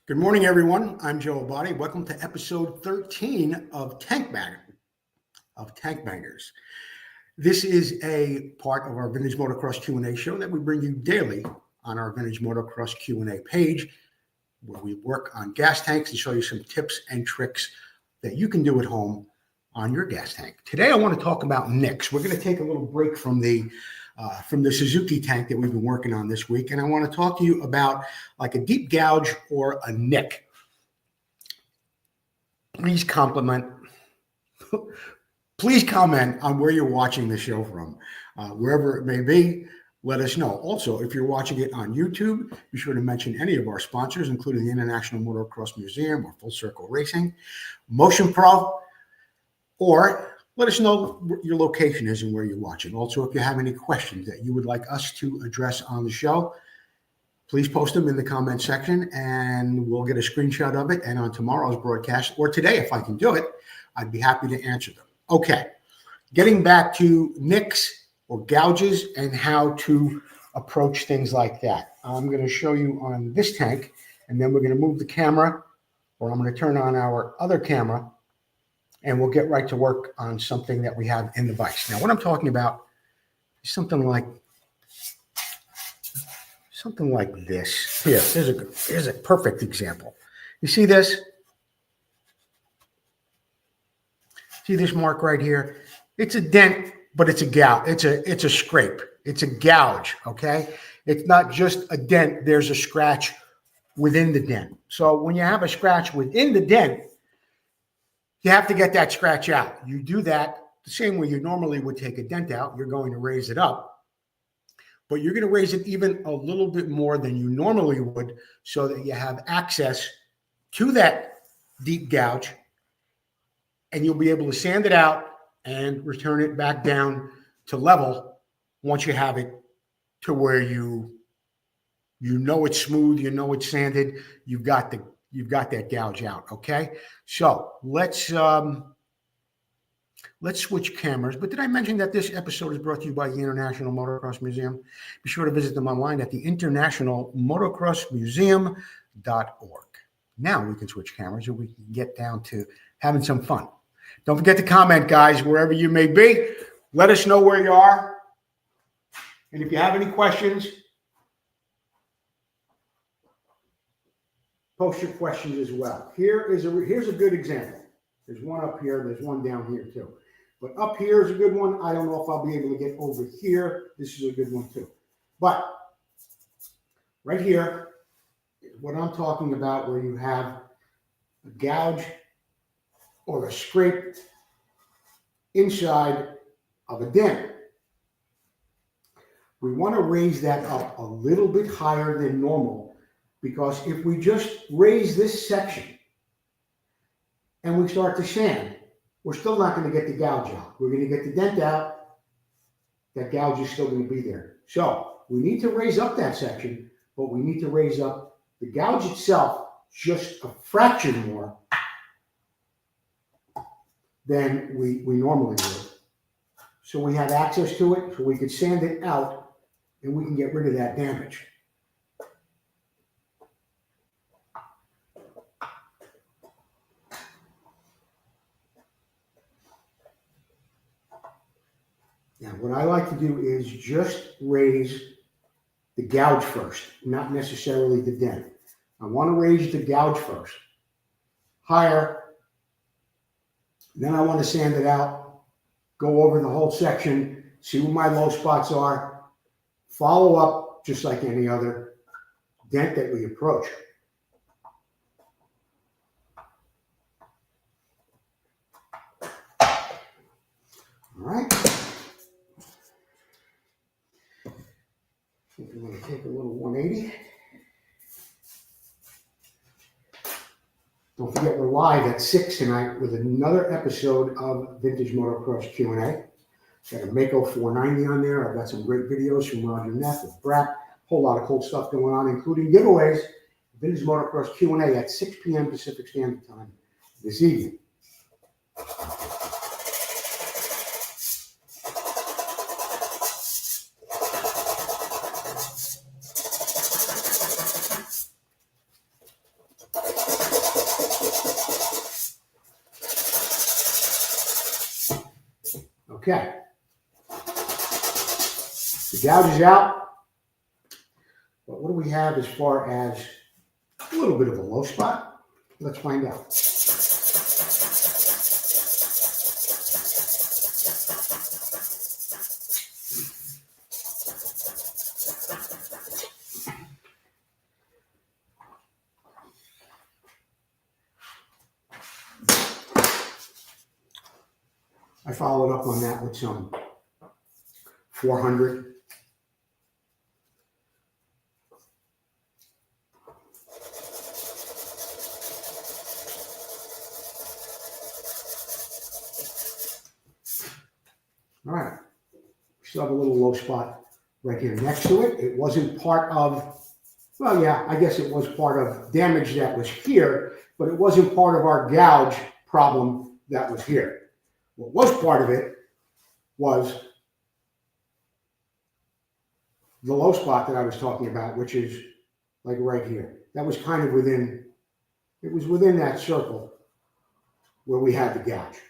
Good morning, everyone. I'm Joe Abadi. Welcome to episode 13 of Tank Bangers. This is a part of our Vintage Motocross Q&A show that we bring you daily on our Vintage Motocross Q&A page, where we work on gas tanks and show you some tips and tricks that you can do at home on your gas tank. Today, I want to talk about nicks. We're going to take a little break from the Suzuki tank that we've been working on this week, and I want to talk to you about like a deep gouge or a nick. Please comment on where you're watching the show from, wherever it may be. Let us know. Also, if you're watching it on YouTube, be sure to mention any of our sponsors, including the International Motocross Museum or Full Circle Racing, Motion Pro, or let us know what your location is and where you're watching. Also, if you have any questions that you would like us to address on the show, please post them in the comment section and we'll get a screenshot of it. And on tomorrow's broadcast, or today, if I can do it, I'd be happy to answer them. Okay, getting back to nicks or gouges and how to approach things like that. I'm going to show you on this tank, and then we're going to move the camera, or I'm going to turn on our other camera, and we'll get right to work on something that we have in the vise. Now, what I'm talking about is something like this. Here, here's a perfect example. You see this? See this mark right here? It's a dent, but it's a gouge. It's a scrape. It's a gouge, okay? It's not just a dent. There's a scratch within the dent. So when you have a scratch within the dent, you have to get that scratch out. You do that the same way you normally would take a dent out. You're going to raise it up, but you're going to raise it even a little bit more than you normally would so that you have access to that deep gouge, and you'll be able to sand it out and return it back down to level once you have it to where you know it's smooth, you know it's sanded, you've got that gouge out, okay? So let's switch cameras. But did I mention that this episode is brought to you by the International Motocross Museum? Be sure to visit them online at the internationalmotocrossmuseum.org. Now we can switch cameras and we can get down to having some fun. Don't forget to comment, guys, wherever you may be. Let us know where you are. And if you have any questions, post your questions as well. Here's a good example. There's one up here. There's one down here too. But up here is a good one. I don't know if I'll be able to get over here. This is a good one too. But right here is what I'm talking about, where you have a gouge or a scrape inside of a dent. We want to raise that up a little bit higher than normal, because if we just raise this section and we start to sand, we're still not going to get the gouge out. We're going to get the dent out. That gouge is still going to be there. So we need to raise up that section, but we need to raise up the gouge itself just a fraction more than we normally would. So we have access to it, so we can sand it out and we can get rid of that damage. Now, what I like to do is just raise the gouge first, not necessarily the dent. I want to raise the gouge first, higher. Then I want to sand it out, go over the whole section, see where my low spots are, follow up just like any other dent that we approach. All right. I think I'm going to take a little 180. Don't forget, we're live at 6 tonight with another episode of Vintage Motocross Q&A. Got a Mako 490 on there. I've got some great videos from Roger Neff with Brap. Whole lot of cool stuff going on, including giveaways. Vintage Motocross Q&A at 6 p.m. Pacific Standard Time this evening. Okay. The gouge is out. But what do we have as far as a little bit of a low spot? Let's find out. I followed up on that with some 400. All right, we still have a little low spot right here next to it. It wasn't part of, well, yeah, I guess it was part of damage that was here, but it wasn't part of our gouge problem that was here. What was part of it was the low spot that I was talking about, which is like right here. That was kind of within, it was within that circle where we had the gouge.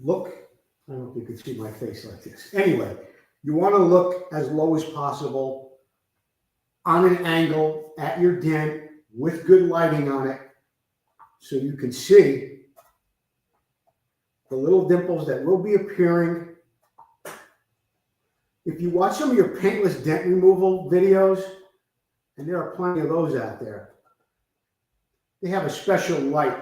Look, I don't know if you can see my face like this. Anyway, you want to look as low as possible on an angle at your dent with good lighting on it so you can see the little dimples that will be appearing. If you watch some of your paintless dent removal videos, and there are plenty of those out there, they have a special light,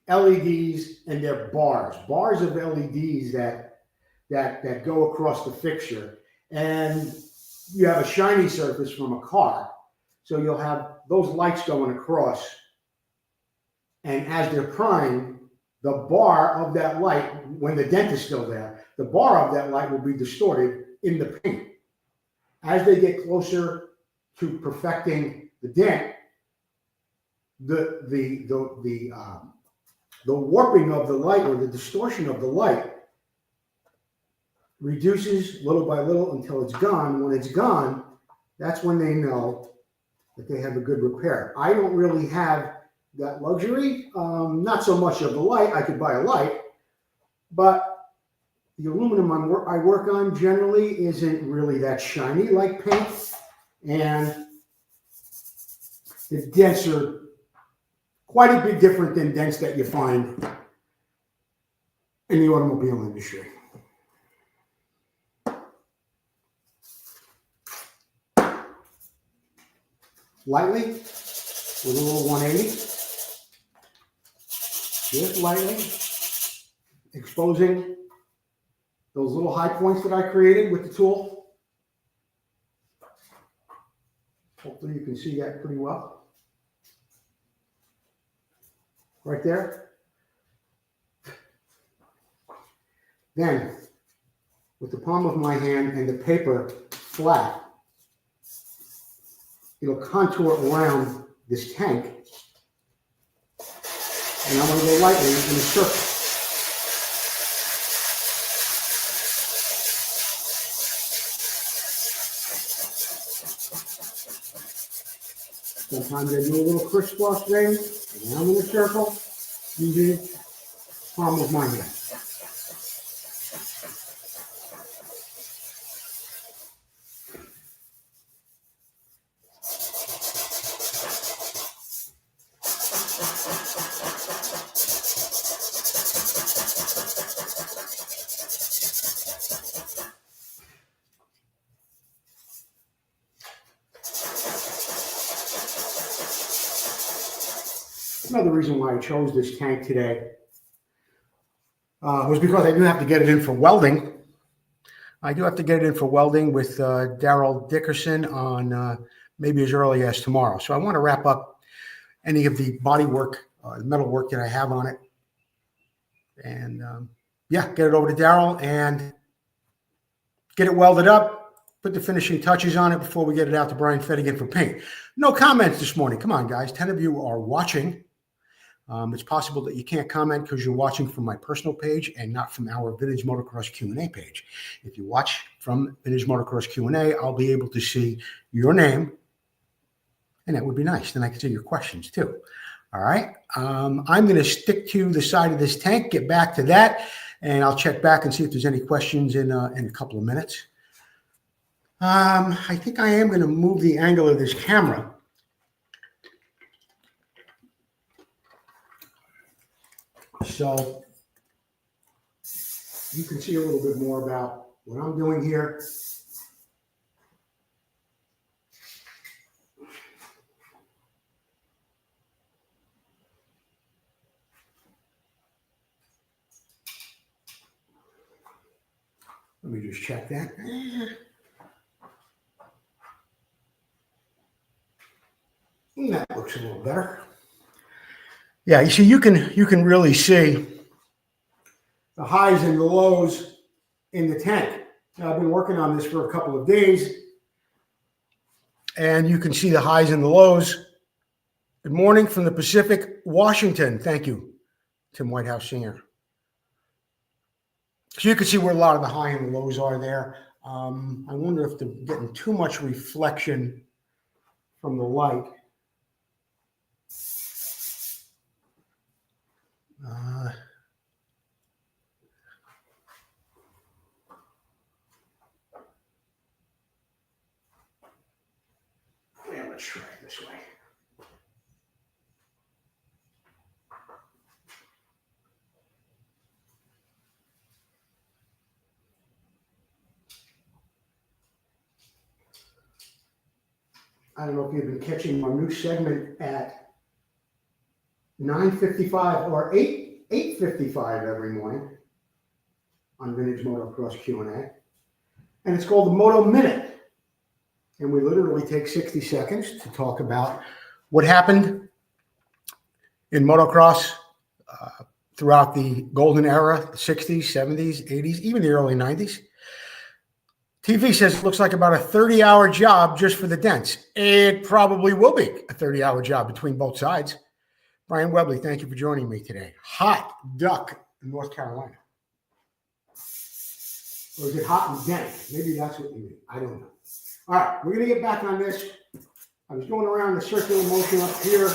LEDs, and they're bars of LEDs that go across the fixture, and you have a shiny surface from a car, so you'll have those lights going across, and as they're primed, the bar of that light, when the dent is still there, the bar of that light will be distorted in the paint. As they get closer to perfecting the dent, the warping of the light, or the distortion of the light, reduces little by little until it's gone. When it's gone, that's when they know that they have a good repair. I don't really have that luxury, not so much of the light. I could buy a light, but the aluminum I work on generally isn't really that shiny like paint, and the dents are quite a bit different than dents that you find in the automobile industry. Lightly, with a little 180, just lightly, exposing those little high points that I created with the tool. Hopefully you can see that pretty well. Right there. Then, with the palm of my hand and the paper flat, it'll contour around this tank, and I'm going to go lightly in a circle. Sometimes I do a little crisscross thing, around in a circle, using the palm of my hand. Another reason why I chose this tank today was because I do have to get it in for welding. I do have to get it in for welding with Daryl Dickerson on maybe as early as tomorrow. So I want to wrap up any of the body work, the metal work that I have on it. And yeah, get it over to Daryl and get it welded up, put the finishing touches on it before we get it out to Brian Fettigan for paint. No comments this morning. Come on, guys. 10 of you are watching. It's possible that you can't comment because you're watching from my personal page and not from our Vintage Motocross Q&A page. If you watch from Vintage Motocross Q&A, I'll be able to see your name, and that would be nice. Then I can see your questions too. All right. I'm going to stick to the side of this tank, get back to that, and I'll check back and see if there's any questions in a couple of minutes. I think I am going to move the angle of this camera. So you can see a little bit more about what I'm doing here. Let me just check that. That looks a little better. Yeah, you see, you can really see the highs and the lows in the tank. Now, I've been working on this for a couple of days, and you can see the highs and the lows. Good morning from the Pacific, Washington. Thank you, Tim Whitehouse Sr. So you can see where a lot of the high and the lows are there. I wonder if they're getting too much reflection from the light. Yeah, let's try it this way. I don't know if you've been catching our new segment at 9:55 or 8:55 every morning on Vintage Motocross Q&A. And it's called the Moto Minute. And we literally take 60 seconds to talk about what happened in motocross throughout the golden era, the 60s, 70s, 80s, even the early 90s. TV says it looks like about a 30-hour job just for the dents. It probably will be a 30-hour job between both sides. Brian Webley, thank you for joining me today. Hot duck in North Carolina. Or is it hot and dent? Maybe that's what you mean. I don't know. All right, we're going to get back on this. I was going around the circular motion up here.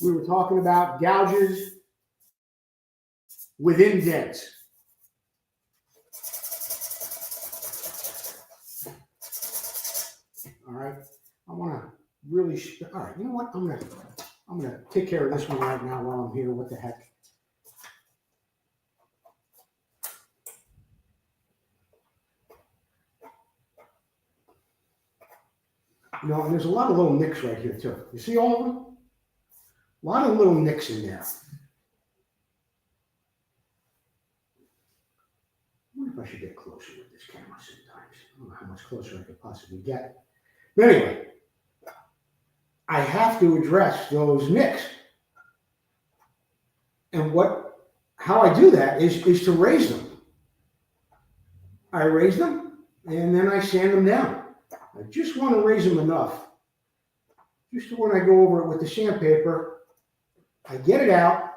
We were talking about gouges within dents. All right, I want to really. All right, you know what? I'm gonna take care of this one right now while I'm here. What the heck? You know, and there's a lot of little nicks right here too. You see all of them? A lot of little nicks in there. I wonder if I should get closer with this camera sometimes. I don't know how much closer I could possibly get. But anyway, I have to address those nicks. And how I do that is to raise them. I raise them and then I sand them down. I just want to raise them enough. Just so when I go over it with the sandpaper, I get it out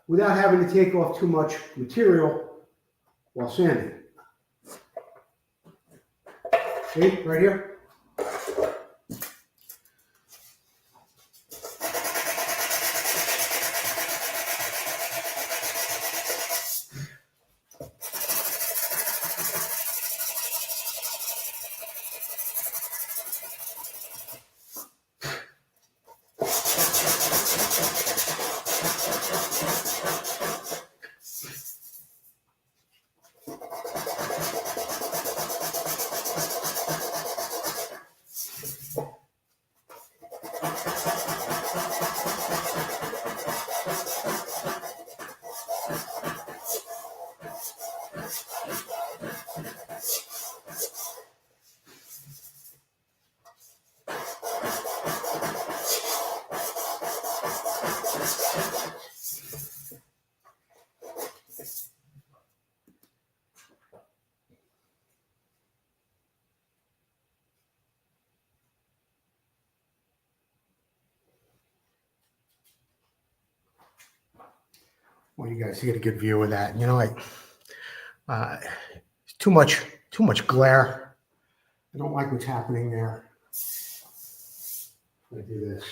without having to take off too much material while sanding. See, right here. want you guys to get a good view of that. You know, it's too much glare. I don't like what's happening there. I do this.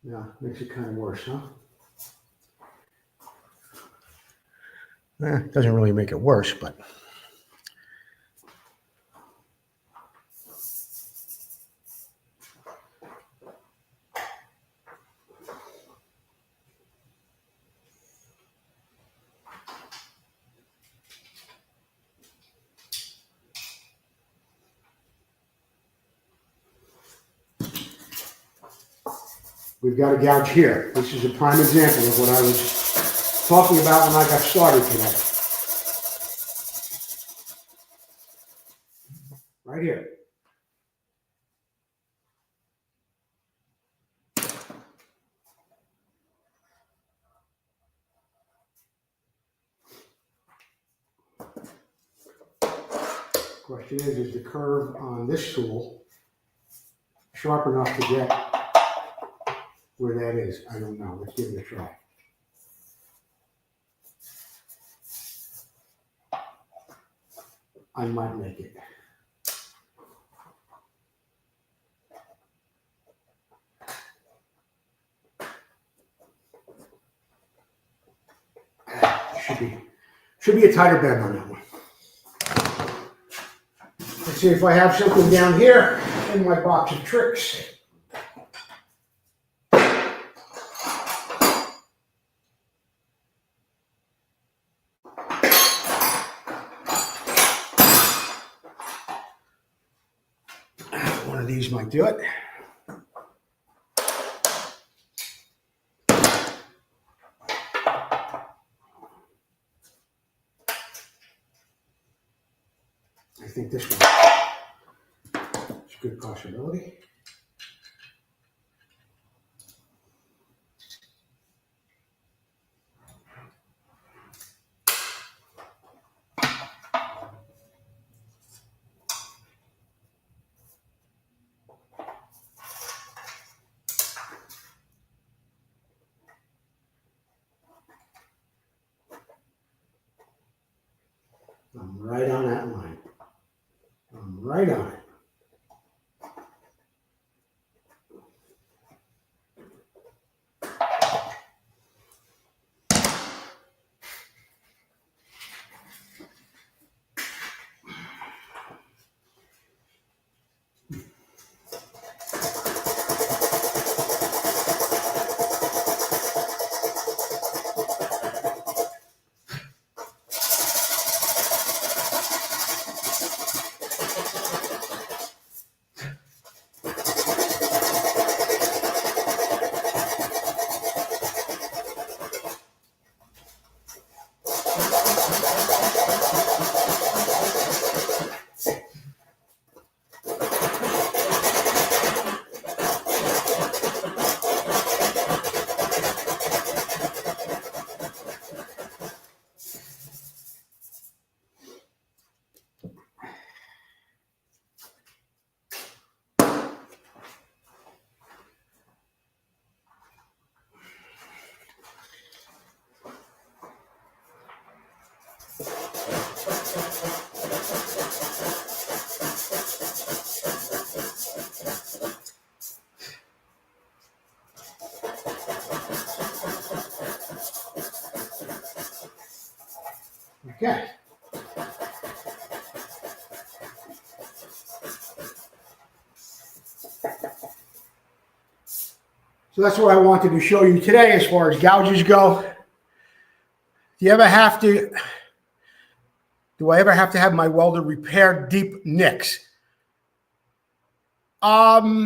Yeah, makes it kind of worse, huh? It doesn't really make it worse, but we've got a gouge here. This is a prime example of what I was talking about when I got started today. Right here. Question is the curve on this tool sharp enough to get where that is? I don't know. Let's give it a try. I might make it. Should be a tighter bend on that one. Let's see if I have something down here in my box of tricks. One of these might do it. I think this one is a good possibility. I'm right on that line. I'm right on it. Okay. So that's what I wanted to show you today as far as gouges go. Do I ever have to have my welder repair deep nicks? I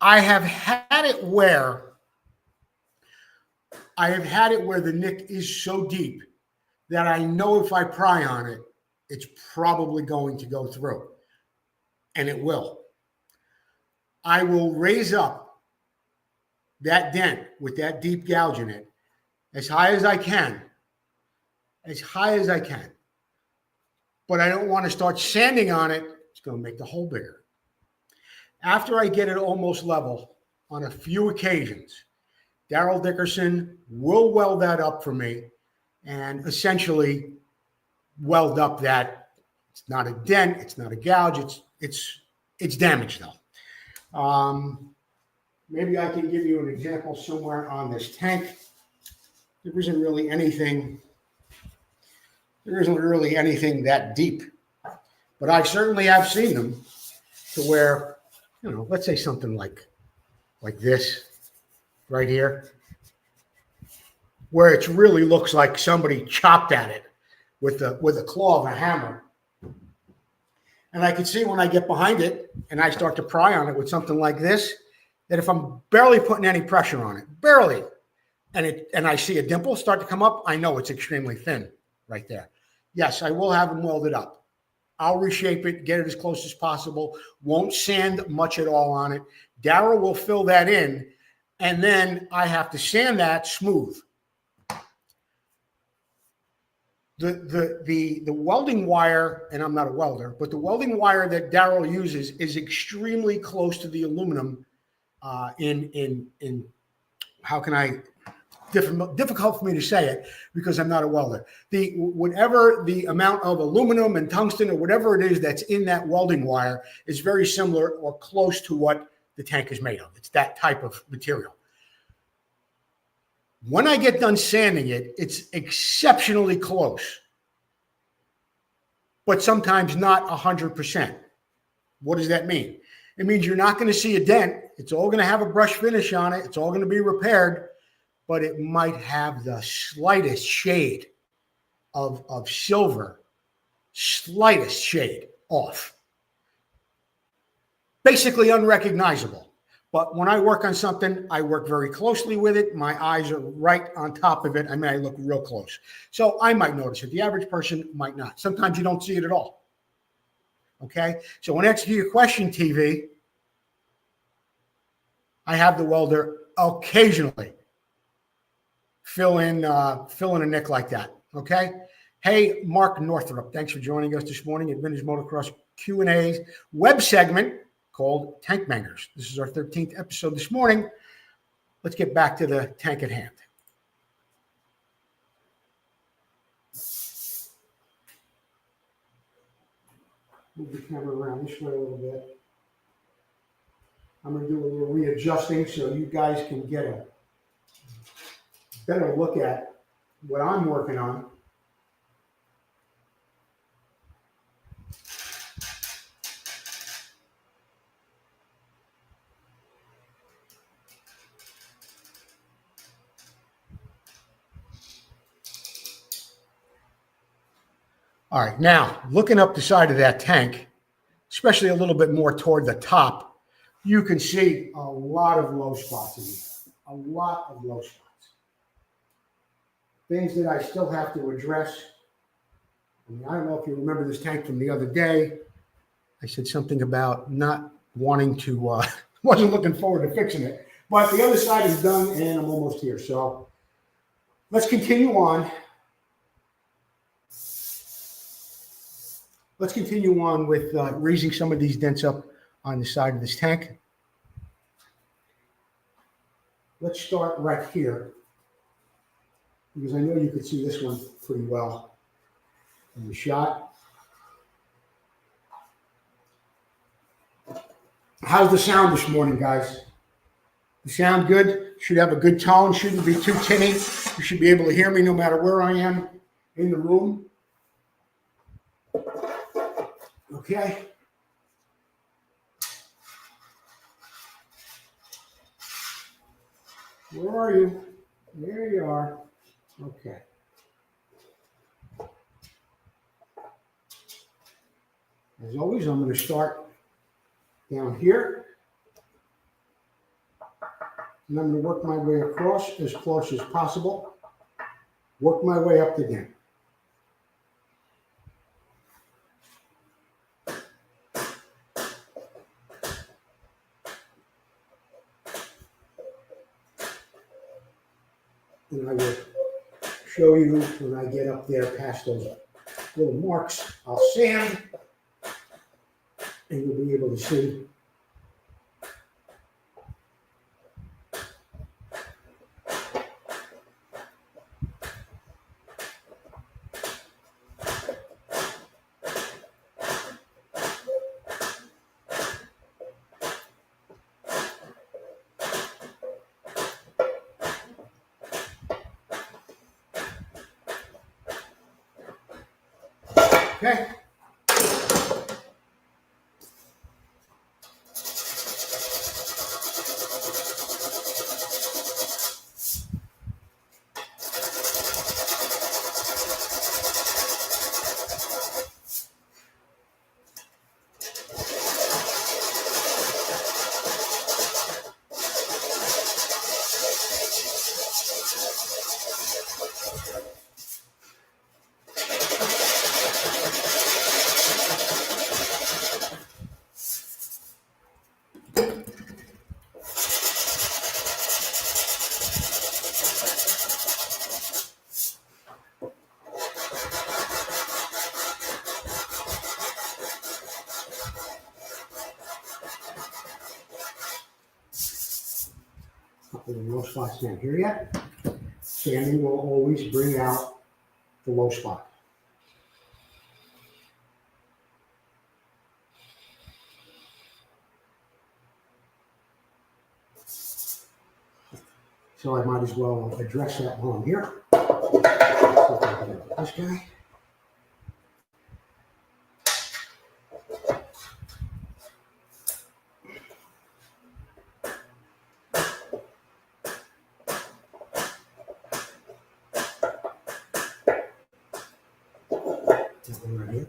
have had it where the nick is so deep that I know if I pry on it, it's probably going to go through, and it will. I will raise up that dent with that deep gouge in it as high as I can, but I don't want to start sanding on it. It's going to make the hole bigger. After I get it almost level, on a few occasions, Daryl Dickerson will weld that up for me and essentially weld up that it's not a dent, it's not a gouge, it's damaged though. Maybe I can give you an example somewhere on this tank. There isn't really anything that deep, but I certainly have seen them to where, let's say something like this right here, where it really looks like somebody chopped at it with a claw of a hammer. And I can see when I get behind it and I start to pry on it with something like this, that if I'm barely putting any pressure on it, barely, and I see a dimple start to come up, I know it's extremely thin right there. Yes, I will have them welded up. I'll reshape it, get it as close as possible. Won't sand much at all on it. Daryl will fill that in, and then I have to sand that smooth. The welding wire, and I'm not a welder, but the welding wire that Daryl uses is extremely close to the aluminum. How can I? Difficult for me to say it because I'm not a welder. Whatever the amount of aluminum and tungsten or whatever it is that's in that welding wire is very similar or close to what the tank is made of. It's that type of material. When I get done sanding it, it's exceptionally close, but sometimes not 100%. What does that mean? It means you're not going to see a dent. It's all going to have a brush finish on it. It's all going to be repaired, but it might have the slightest shade of silver, slightest shade off. Basically unrecognizable. But when I work on something, I work very closely with it. My eyes are right on top of it. I mean, I look real close. So I might notice it. The average person might not. Sometimes you don't see it at all. Okay? So when I answer your question, TV, I have the welder occasionally fill in a nick like that. Okay? Hey, Mark Northrop, thanks for joining us this morning at Vintage Motocross Q&A's web segment called Tank Bangers. This is our 13th episode this morning. Let's get back to the tank at hand. Move the camera around this way a little bit. I'm going to do a little readjusting so you guys can get a better look at what I'm working on. All right, now looking up the side of that tank, especially a little bit more toward the top, you can see a lot of low spots in here, a lot of low spots. Things that I still have to address. I mean, I don't know if you remember this tank from the other day. I said something about not wanting to, wasn't looking forward to fixing it, but the other side is done and I'm almost here. So let's continue on. Let's continue on with raising some of these dents up on the side of this tank. Let's start right here, because I know you can see this one pretty well in the shot. How's the sound this morning, guys? The sound good? Should have a good tone, shouldn't be too tinny. You should be able to hear me no matter where I am in the room. Okay. Where are you? There you are. Okay. As always, I'm going to start down here. And I'm going to work my way across as close as possible. Work my way up the dent. And I will show you when I get up there past those little marks. I'll sand, and you'll be able to see Okay. Not putting low spots down here yet. Sanding will always bring out the low spot. So I might as well address that while I'm here. This guy. That one right here.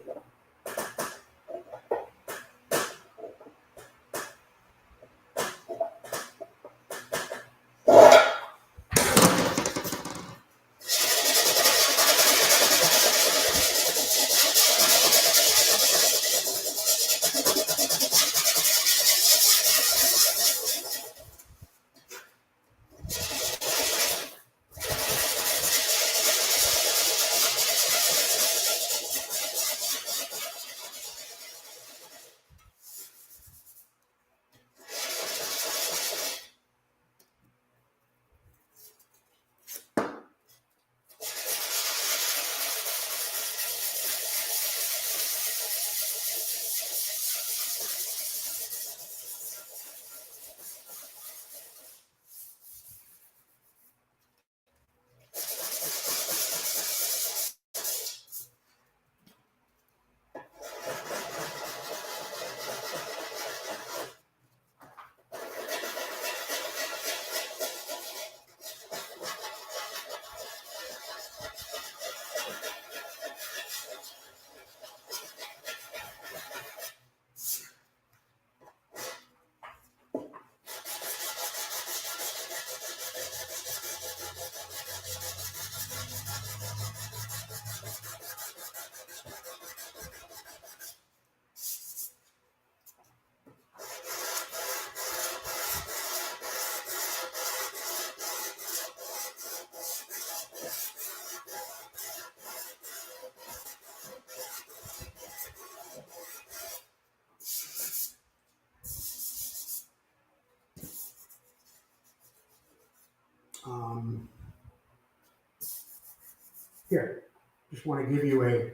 Here, just want to give you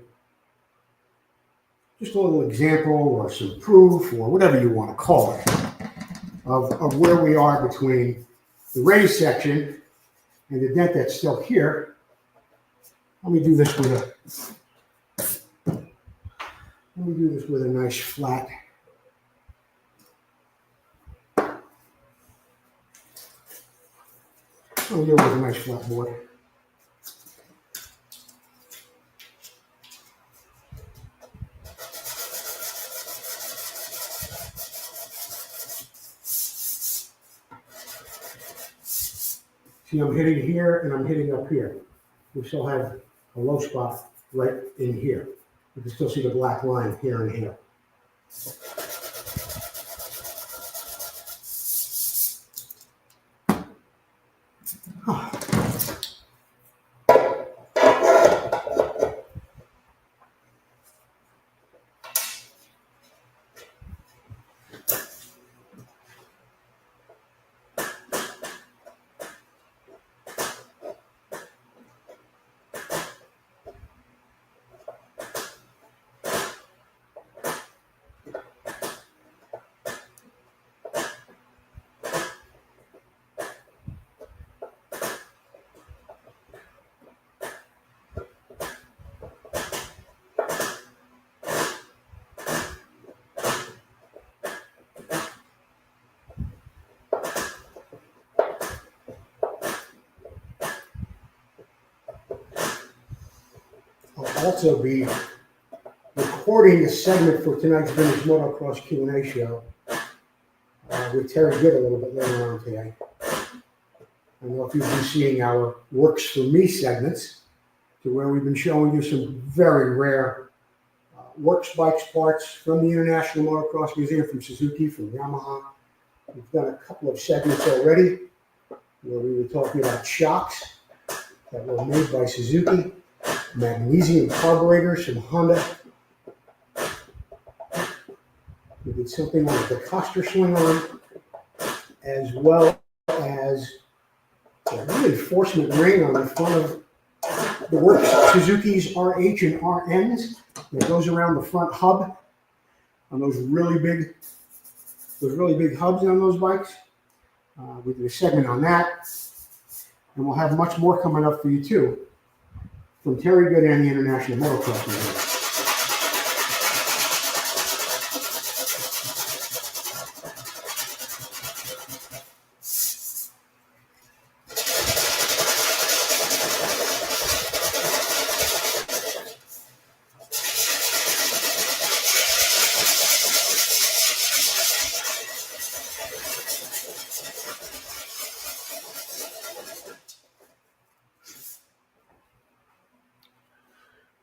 just a little example or some proof or whatever you want to call it of where we are between the raised section and the dent that's still here. Let me do this with a nice flat. I'll do it with a nice flat board. See, I'm hitting here and I'm hitting up here. We still have a low spot right in here. You can still see the black line here and here. I'll also be recording a segment for tonight's Vintage Motocross Q&A show with Terry Good a little bit later on today. I don't know if you've been seeing our Works for Me segments, to where we've been showing you some very rare works bikes parts from the International Motocross Museum, from Suzuki, from Yamaha. We've done a couple of segments already where we were talking about shocks that were made by Suzuki, magnesium carburetors from Honda. We did something on the Coster swing arm, as well as a reinforcement ring on the front of the Works Suzuki's RH and RNs that goes around the front hub on those really big hubs on those bikes. We did a segment on that, and we'll have much more coming up for you too from Terry Good and the International Motocross Museum.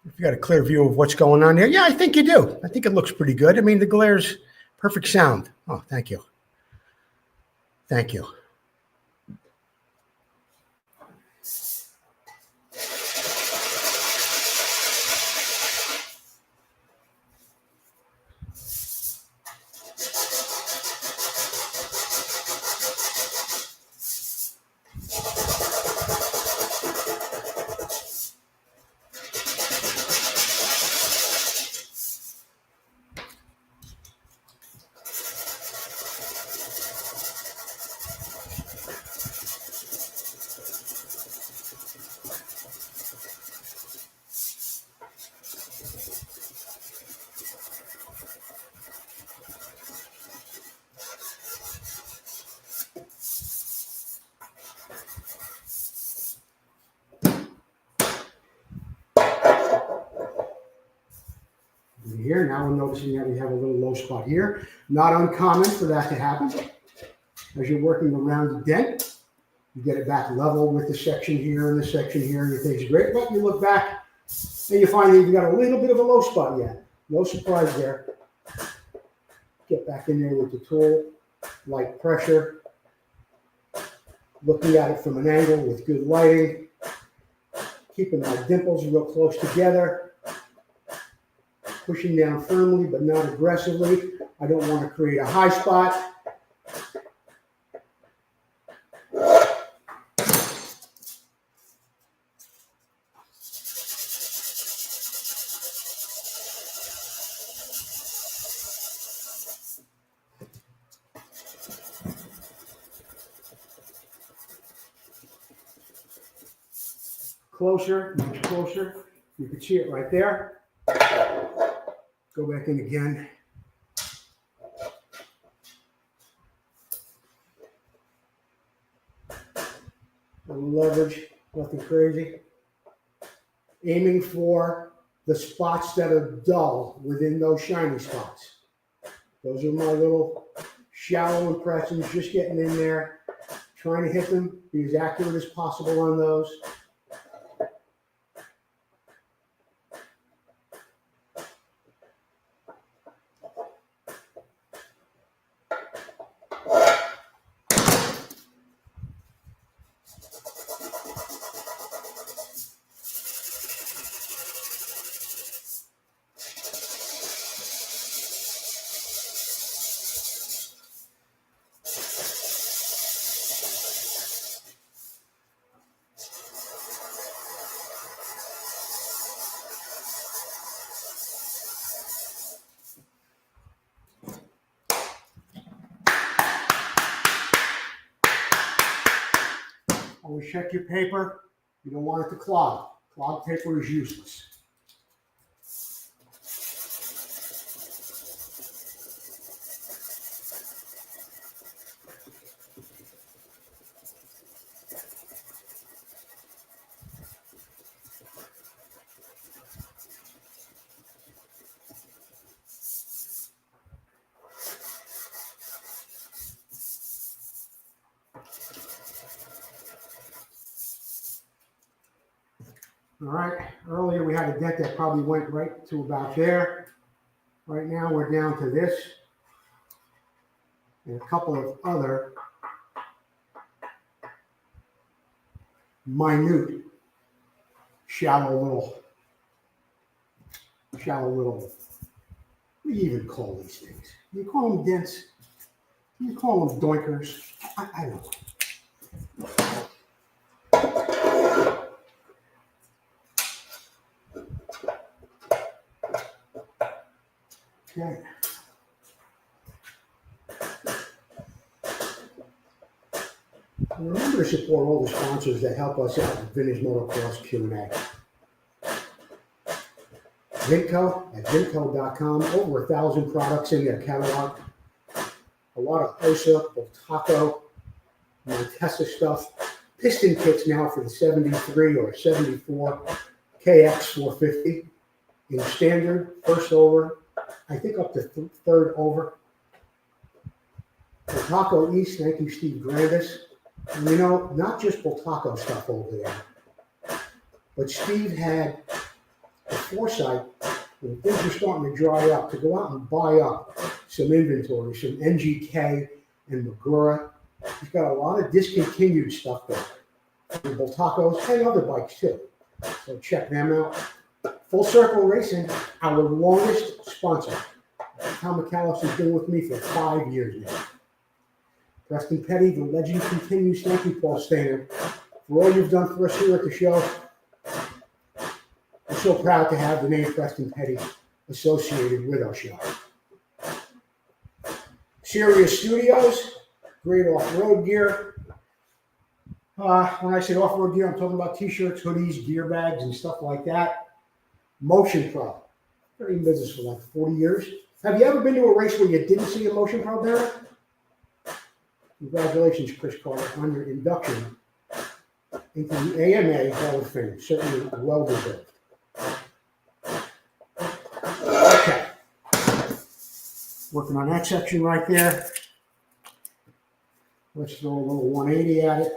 If you got a clear view of what's going on here, yeah, I think you do. I think it looks pretty good. I mean, the glare's perfect sound. Oh, thank you. Thank you. Here, now we're noticing that we have a little low spot here. Not uncommon for that to happen. As you're working around the dent, you get it back level with the section here and the section here, and your thing's great. But you look back and you find that you've got a little bit of a low spot yet. No surprise there. Get back in there with the tool, light pressure, looking at it from an angle with good lighting, keeping my dimples real close together. Pushing down firmly, but not aggressively. I don't want to create a high spot. Closer, much closer. You can see it right there. Go back in again. Leverage, nothing crazy. Aiming for the spots that are dull within those shiny spots. Those are my little shallow impressions, just getting in there, trying to hit them, be as accurate as possible on those. Always check your paper. You don't want it to clog. Clogged paper is useless. All right, earlier we had a dent that probably went right to about there. Right now we're down to this and a couple of other minute, shallow little, what do you even call these things? You call them dents? You call them doinkers? I don't know. Okay. Remember to support all the sponsors that help us out with Vintage Motocross Q&A. Vinco at vinco.com, over 1,000 products in their catalog. A lot of OSA, Boltaco, Montesa stuff. Piston kits now for the 73 or 74 KX 450 in standard, first over, I think up to third over. Boltaco East, thank you, Steve Grandis. And you know, not just Boltaco stuff over there, but Steve had the foresight when things were starting to dry up to go out and buy up some inventory, some NGK and Magura. He's got a lot of discontinued stuff there, and Boltacos and other bikes too. So check them out. Full Circle Racing, our longest sponsor. Tom McAllister's been with me for 5 years now. Preston Petty, the legend continues. Thank you, Paul Stainer, for all you've done for us here at the show. I'm so proud to have the name Preston Petty associated with our show. Sirius Studios, great off-road gear. When I say off-road gear, I'm talking about t-shirts, hoodies, gear bags, and stuff like that. Motion Pro. Been in business for like 40 years. Have you ever been to a race where you didn't see a Motion Pro banner? Congratulations, Chris Carter, on your induction into the AMA Hall of Fame. Certainly well deserved. Okay. Working on that section right there. Let's throw a little 180 at it.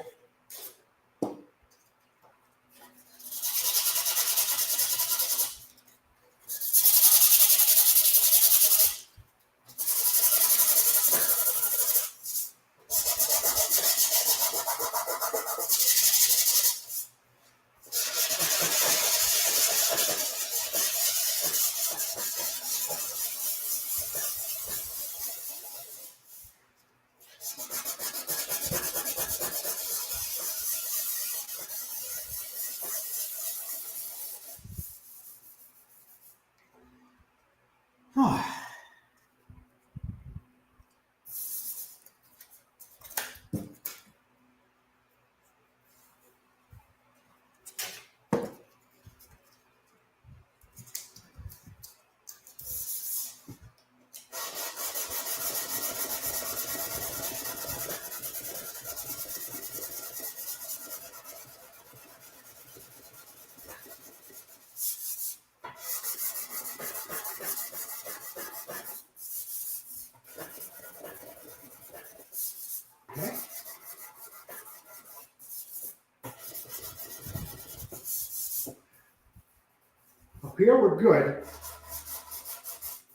Up here we're good,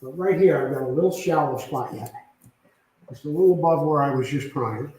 but right here I've got a little shallow spot yet. Just a little above where I was just priming.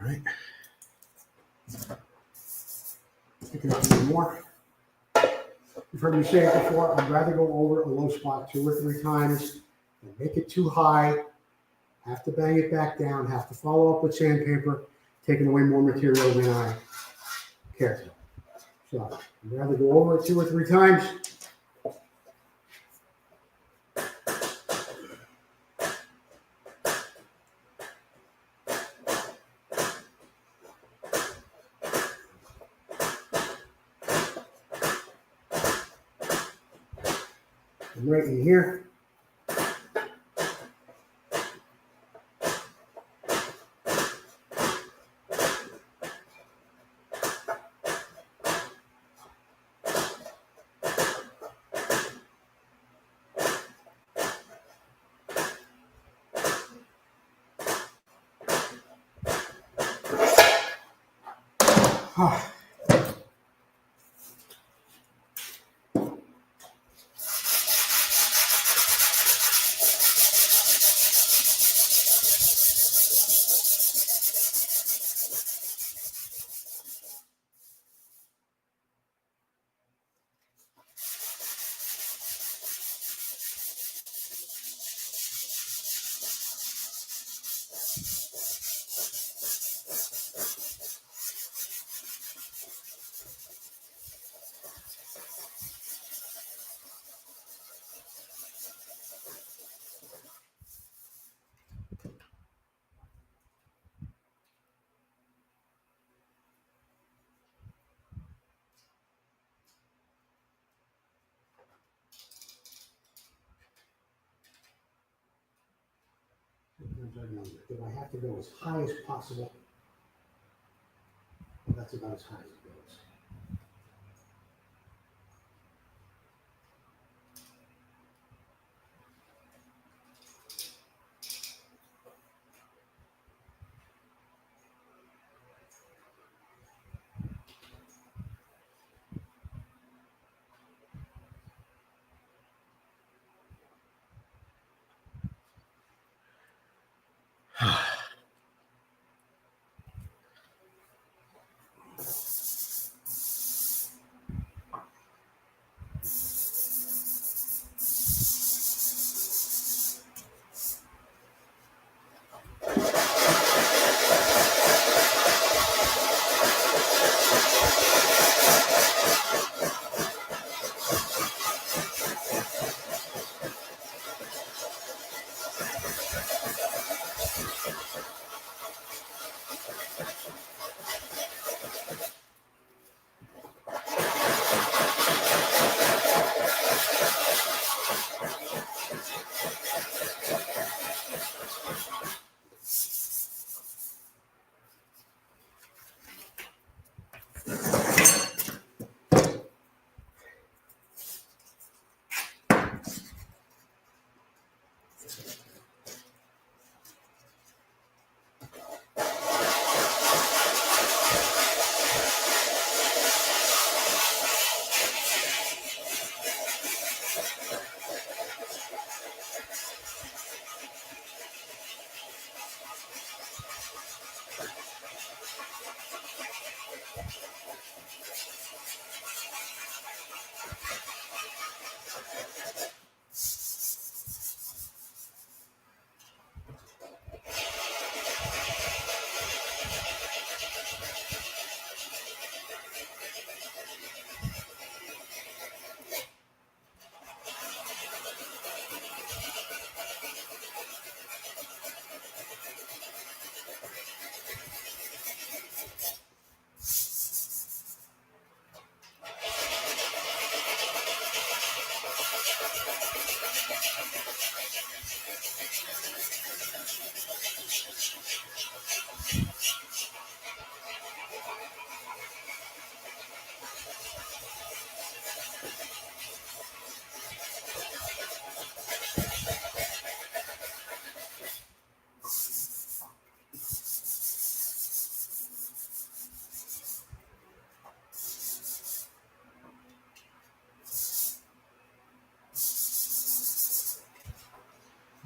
right. Picking up a little more. You've heard me say it before, I'd rather go over a low spot 2 or 3 times than make it too high, have to bang it back down, have to follow up with sandpaper, taking away more material than I care to. So I'd rather go over it 2 or 3 times. And right in here. Ah. If I have to go as high as possible, that's about as high as it goes.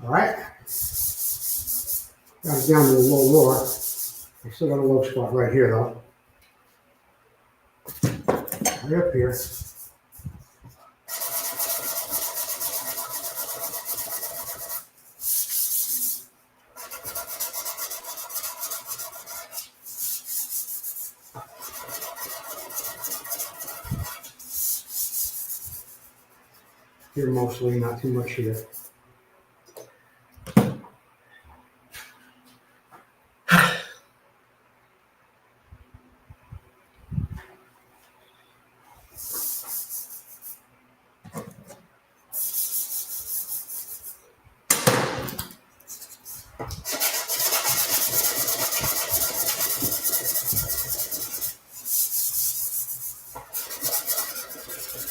All right. Got it down to a low roar. I still got a low spot right here, though. Right up here. Here mostly, not too much here.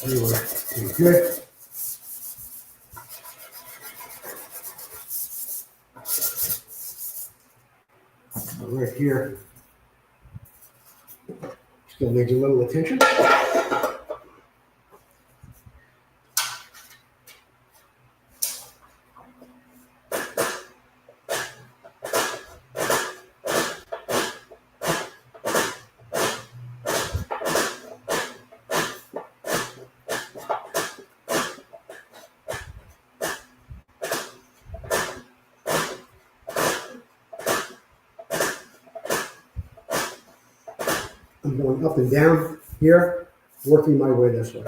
Anyway, pretty good. Right here, still needs a little attention. I'm going up and down here, working my way this way.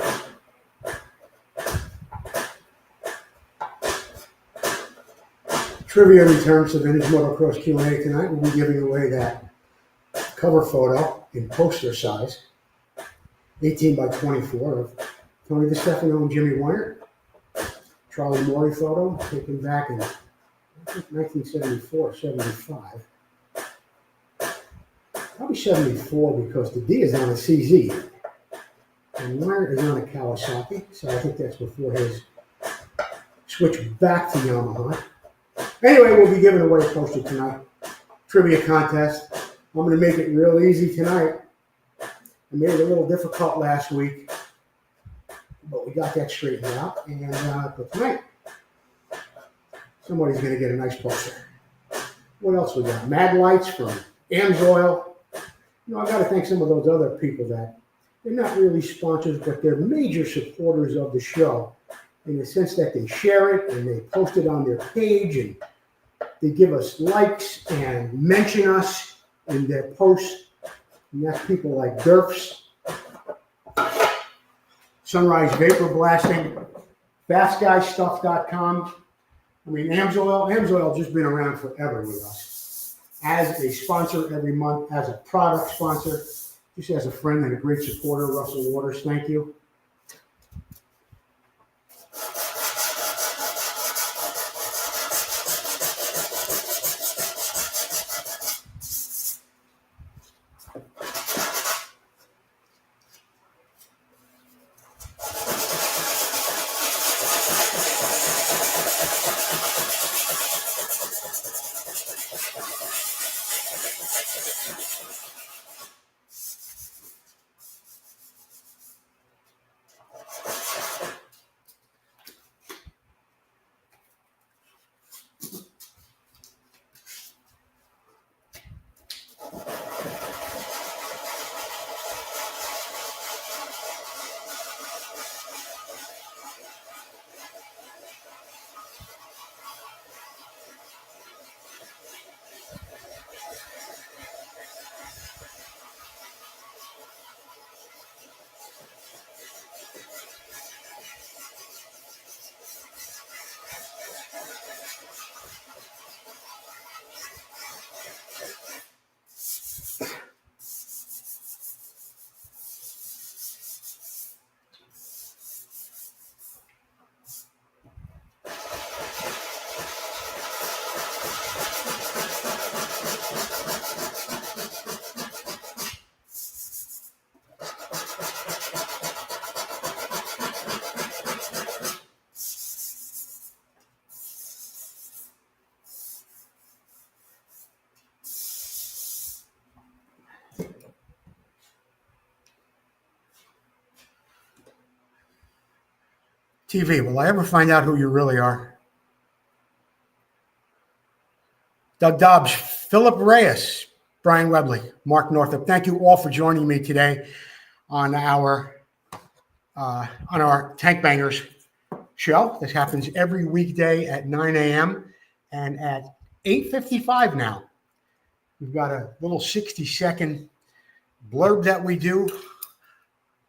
Trivia returns to Vintage Motocross Q&A tonight. We'll be giving away that cover photo in poster size, 18 by 24 of Tony DeStefano and Jimmy Weiner. Charlie Morey photo taken back in, I think, 1974, 75. Probably 74 because the D is on a CZ and Weiner is on a Kawasaki, so I think that's before his switch back to Yamaha. Anyway, we'll be giving away a poster tonight. Trivia contest. I'm going to make it real easy tonight. I made it a little difficult last week, but we got that straightened out. And for tonight, somebody's going to get a nice poster. What else we got? Mad Lights from Amsoil. You know, I've got to thank some of those other people that they're not really sponsors, but they're major supporters of the show in the sense that they share it and they post it on their page and they give us likes and mention us in their posts. And that's people like Durfs, Sunrise Vapor Blasting, FastGuyStuff.com. I mean, Amsoil just been around forever with us. As a sponsor every month, as a product sponsor, just as a friend and a great supporter, Russell Waters, thank you. TV, will I ever find out who you really are? Doug Dobbs, Philip Reyes, Brian Webley, Mark Northup. Thank you all for joining me today on our Tank Bangers show. This happens every weekday at 9 a.m. and at 8:55 now. We've got a little 60-second blurb that we do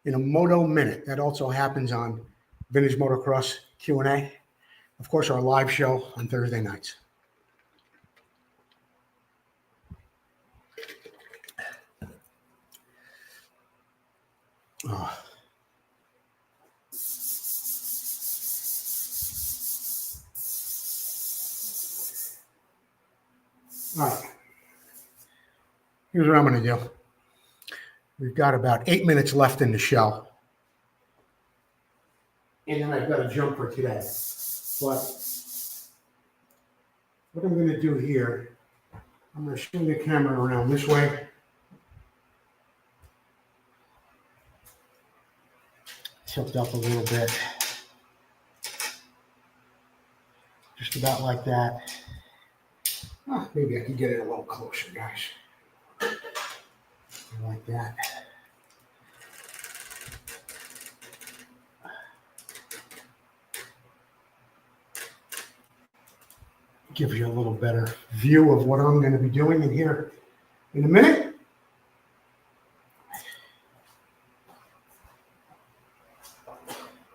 in a Moto Minute. That also happens on Vintage Motocross Q&A. Of course, our live show on Thursday nights. Oh. All right. Here's what I'm going to do. We've got about 8 minutes left in the show. And then I've got to jump for today. But what I'm going to do here, I'm going to swing the camera around this way. Tilt up a little bit. Just about like that. Oh, maybe I can get it a little closer, guys. Like that. Gives you a little better view of what I'm going to be doing in here in a minute.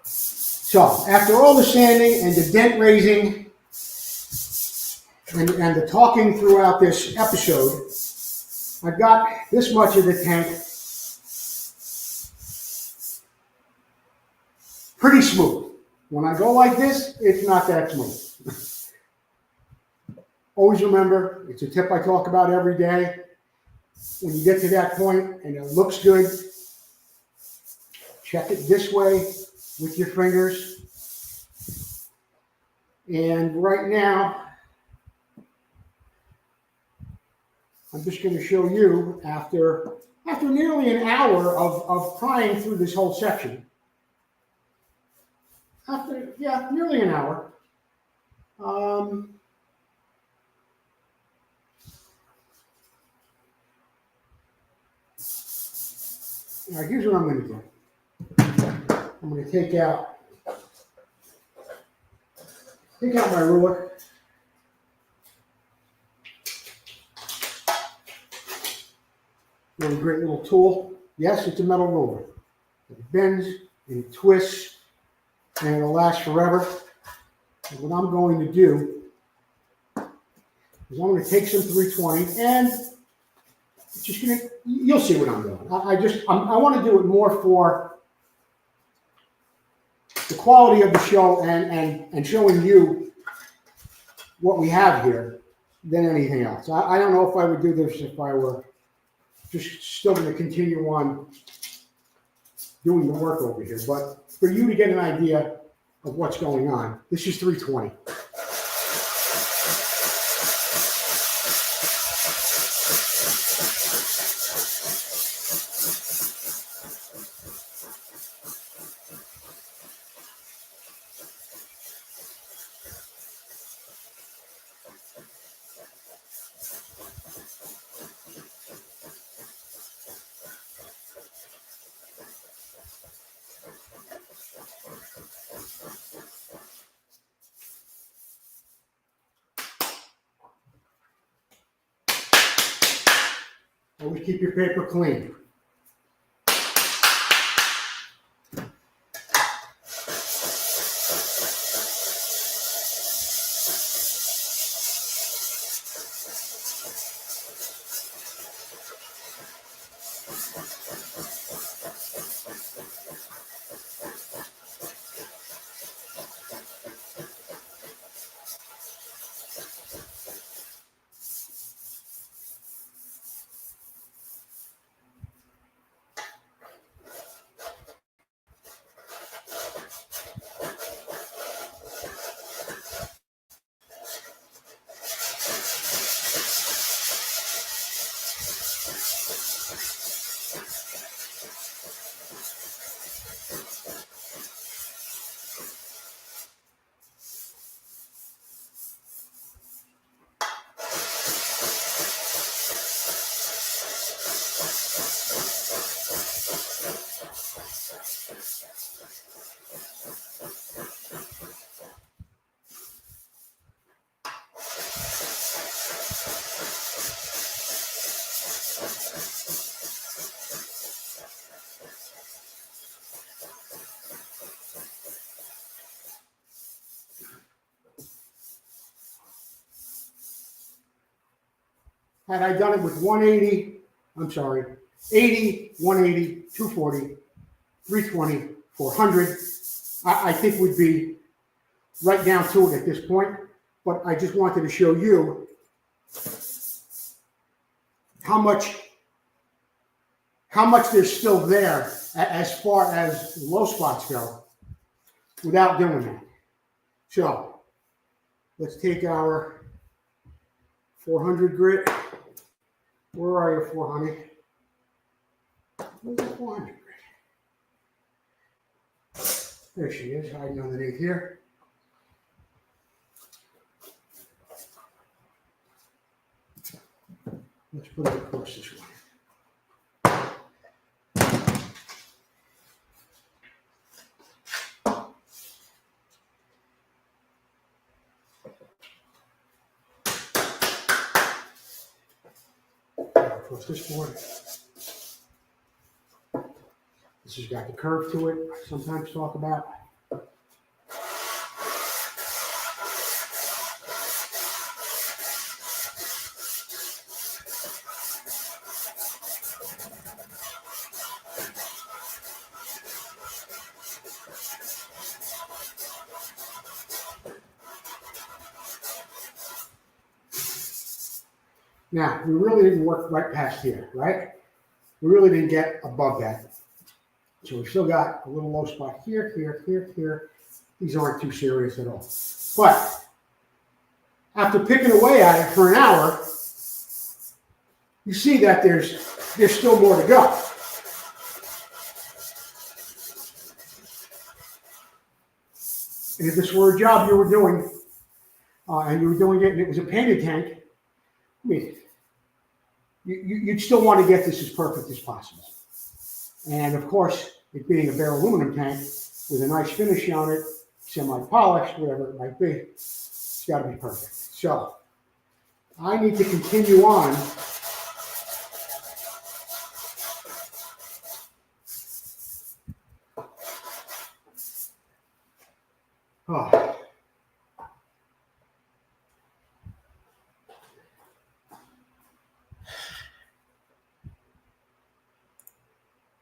So, after all the sanding and the dent raising and the talking throughout this episode, I've got this much of the tank pretty smooth. When I go like this, it's not that smooth. Always remember, it's a tip I talk about every day. When you get to that point and it looks good, check it this way with your fingers. And right now, I'm just going to show you after nearly an hour of prying through this whole section. Nearly an hour. Now here's what I'm going to do. I'm going to take out my ruler. Really great little tool. Yes, it's a metal ruler. It bends and it twists and it'll last forever. And what I'm going to do is I'm going to take some 320 and just going to, you'll see what I'm doing. I want to do it more for the quality of the show and showing you what we have here than anything else. I don't know if I would do this if I were just still going to continue on doing the work over here. But for you to get an idea of what's going on, this is 320. Always keep your paper clean. Had I done it with 180, I'm sorry, 80, 180, 240, 320, 400, I think we'd be right down to it at this point. But I just wanted to show you how much there's still there as far as low spots go without doing that. So let's take our 400 grit. Where are you, 400? Where's the 400 grit? There she is, hiding underneath here. Let's put it across this way. Across this board. This has got the curve to it, I sometimes talk about. Now, we really didn't work right past here, right? We really didn't get above that. So we've still got a little low spot here, here, here, here. These aren't too serious at all. But after picking away at it for an hour, you see that there's still more to go. And if this were a job you were doing, and you were doing it and it was a painted tank, I mean, you'd still want to get this as perfect as possible. And of course, it being a bare aluminum tank with a nice finish on it, semi-polished, whatever it might be, it's got to be perfect. So I need to continue on. Oh.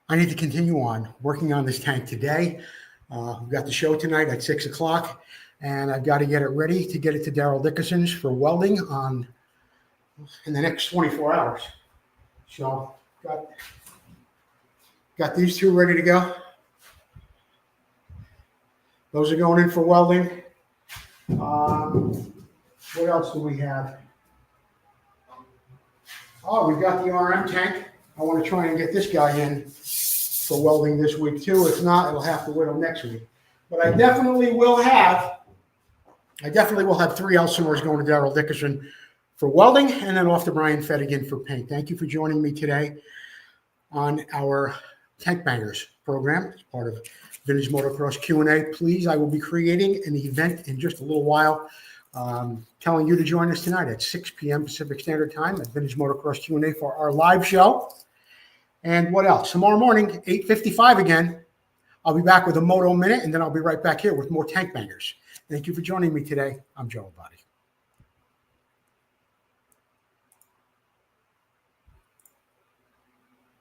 I need to continue on working on this tank today. We've got the show tonight at 6 o'clock, and I've got to get it ready to get it to Daryl Dickerson's for welding in the next 24 hours. So got these two ready to go. Those are going in for welding. What else do we have? Oh, we've got the RM tank. I want to try and get this guy in for welding this week too. If not, it'll have to wait till next week. But I definitely will have 3 Elsewheres going to Daryl Dickerson for welding, and then off to Brian Fettigan for paint. Thank you for joining me today on our Tank Bangers program as part of Vintage Motocross Q&A. Please, I will be creating an event in just a little while, telling you to join us tonight at 6 p.m. Pacific Standard Time at Vintage Motocross Q&A for our live show. And what else? Tomorrow morning, 8:55 again, I'll be back with a Moto Minute, and then I'll be right back here with more Tank Bangers. Thank you for joining me today. I'm Joe Abadi.